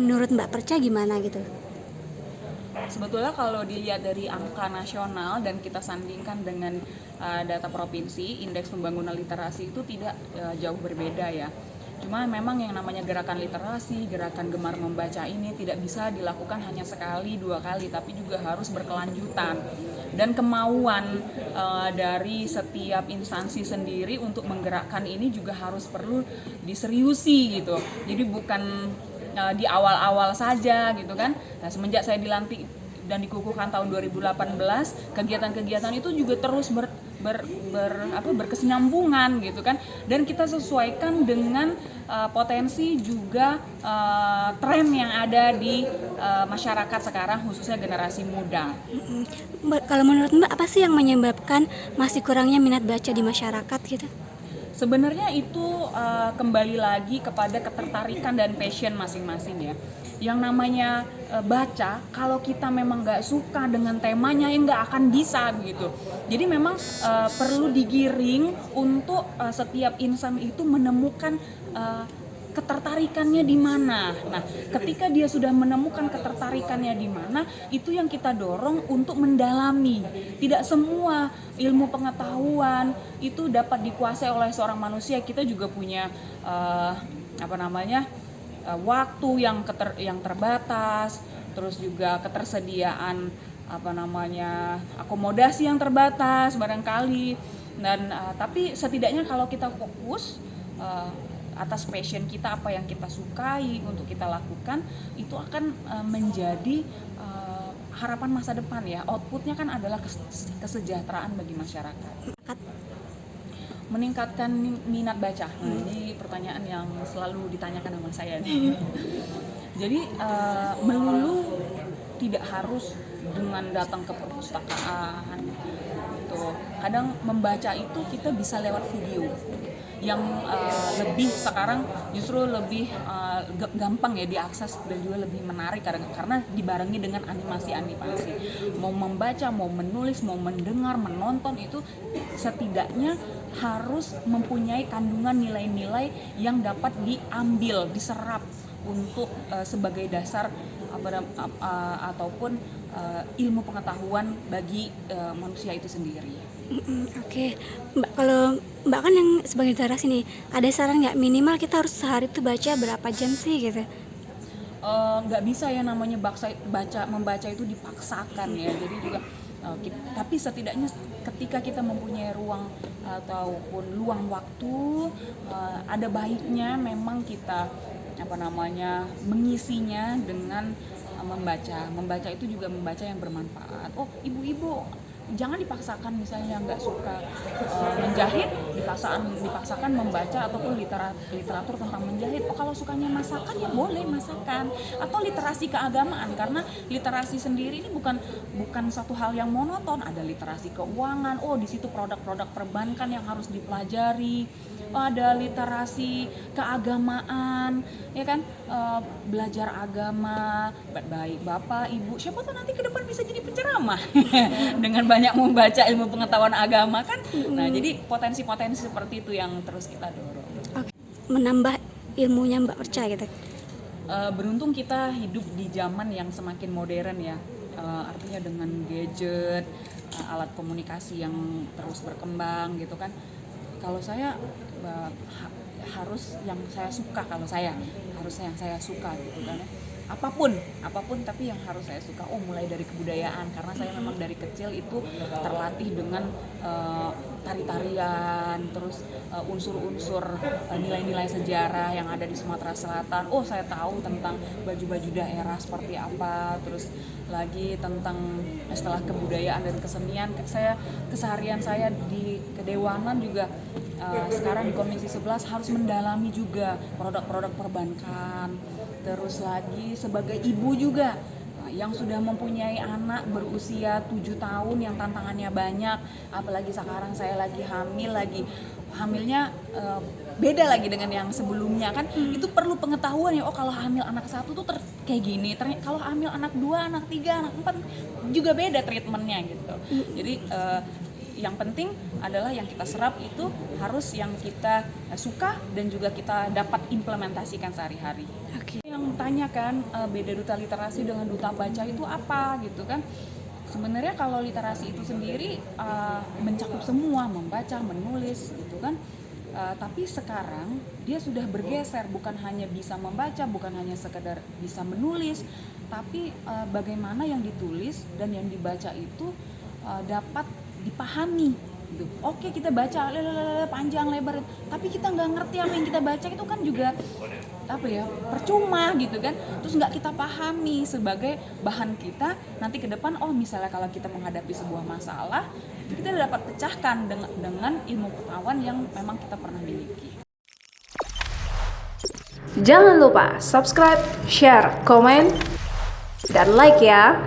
menurut Mbak Perca gimana gitu? Sebetulnya kalau dilihat dari angka nasional dan kita sandingkan dengan data provinsi, indeks pembangunan literasi itu tidak jauh berbeda ya. Cuma memang yang namanya gerakan literasi, gerakan gemar membaca ini tidak bisa dilakukan hanya sekali, dua kali, tapi juga harus berkelanjutan. Dan kemauan dari setiap instansi sendiri untuk menggerakkan ini juga harus perlu diseriusi gitu. Jadi bukan di awal-awal saja gitu kan. Nah, semenjak saya dilantik dan dikukuhkan tahun 2018, kegiatan-kegiatan itu juga terus berkesinambungan gitu kan, dan kita sesuaikan dengan potensi juga tren yang ada di masyarakat sekarang, khususnya generasi muda. Mbak, kalau menurut Mbak apa sih yang menyebabkan masih kurangnya minat baca di masyarakat gitu? Sebenarnya itu kembali lagi kepada ketertarikan dan passion masing-masing ya. Yang namanya baca, kalau kita memang nggak suka dengan temanya, ya nggak akan bisa begitu. Jadi memang perlu digiring untuk setiap insan itu menemukan ketertarikannya di mana. Nah, ketika dia sudah menemukan ketertarikannya di mana, itu yang kita dorong untuk mendalami. Tidak semua ilmu pengetahuan itu dapat dikuasai oleh seorang manusia. Kita juga punya waktu yang terbatas, terus juga ketersediaan akomodasi yang terbatas barangkali. Dan tapi setidaknya kalau kita fokus atas passion kita, apa yang kita sukai untuk kita lakukan, itu akan menjadi harapan masa depan ya. Outputnya kan adalah kesejahteraan bagi masyarakat. Meningkatkan minat baca. Ini pertanyaan yang selalu ditanyakan sama saya nih. Jadi melulu tidak harus dengan datang ke perpustakaan gitu. Kadang membaca itu kita bisa lewat video yang lebih sekarang justru lebih gampang ya diakses dan juga lebih menarik karena dibarengi dengan animasi-animasi. Mau membaca, mau menulis, mau mendengar, menonton itu setidaknya harus mempunyai kandungan nilai-nilai yang dapat diambil, diserap untuk sebagai dasar ataupun ilmu pengetahuan bagi manusia itu sendiri. Oke, Mbak, kalau Mbak kan yang sebagai literasi nih, ada saran nggak minimal kita harus sehari tuh baca berapa jam sih gitu? Nggak bisa ya namanya membaca itu dipaksakan ya. Jadi juga tapi setidaknya ketika kita mempunyai ruang ataupun luang waktu, ada baiknya memang kita mengisinya dengan membaca itu juga membaca yang bermanfaat. Oh, ibu-ibu jangan dipaksakan misalnya nggak suka menjahit, dipaksakan membaca ataupun literatur tentang menjahit. Oh, kalau sukanya masakan ya boleh masakan, atau literasi keagamaan, karena literasi sendiri ini bukan satu hal yang monoton. Ada literasi keuangan, oh di situ produk-produk perbankan yang harus dipelajari. Oh, ada literasi keagamaan, ya kan, belajar agama, baik bapak ibu, siapa tahu nanti ke depan bisa jadi penceramah dengan banyak membaca ilmu pengetahuan agama kan. Nah, jadi potensi-potensi seperti itu yang terus kita dorong. Oke. Menambah ilmunya Mbak Perca gitu. Beruntung kita hidup di zaman yang semakin modern ya, artinya dengan gadget, alat komunikasi yang terus berkembang gitu kan. Kalau saya harus yang saya suka, harus yang saya suka gitu kan ya. Apapun tapi yang harus saya suka. Mulai dari kebudayaan, karena saya memang dari kecil itu terlatih dengan tari-tarian, terus unsur-unsur nilai-nilai sejarah yang ada di Sumatera Selatan. Saya tahu tentang baju-baju daerah seperti apa, terus lagi tentang setelah kebudayaan dan kesenian, keseharian saya di kedewanan juga sekarang di Komisi 11 harus mendalami juga produk-produk perbankan. Terus lagi sebagai ibu juga yang sudah mempunyai anak berusia 7 tahun yang tantangannya banyak, apalagi sekarang saya lagi hamilnya beda lagi dengan yang sebelumnya kan. Itu perlu pengetahuan ya. Kalau hamil anak 1 tuh kayak gini, kalau hamil anak 2, anak 3, anak 4 juga beda treatmentnya gitu. Jadi yang penting adalah yang kita serap itu harus yang kita suka dan juga kita dapat implementasikan sehari-hari. Oke. Yang tanya kan, beda duta literasi dengan duta baca itu apa gitu kan? Sebenarnya kalau literasi itu sendiri mencakup semua, membaca, menulis gitu kan. Tapi sekarang dia sudah bergeser, bukan hanya bisa membaca, bukan hanya sekedar bisa menulis, tapi bagaimana yang ditulis dan yang dibaca itu dapat dipahami gitu. Oke, kita baca panjang lebar, tapi kita nggak ngerti apa yang kita baca itu kan juga apa ya, percuma gitu kan. Terus nggak kita pahami sebagai bahan kita nanti ke depan. Oh, misalnya kalau kita menghadapi sebuah masalah, kita dapat pecahkan dengan ilmu pengetahuan yang memang kita pernah miliki. Jangan lupa subscribe, share, komen, dan like ya.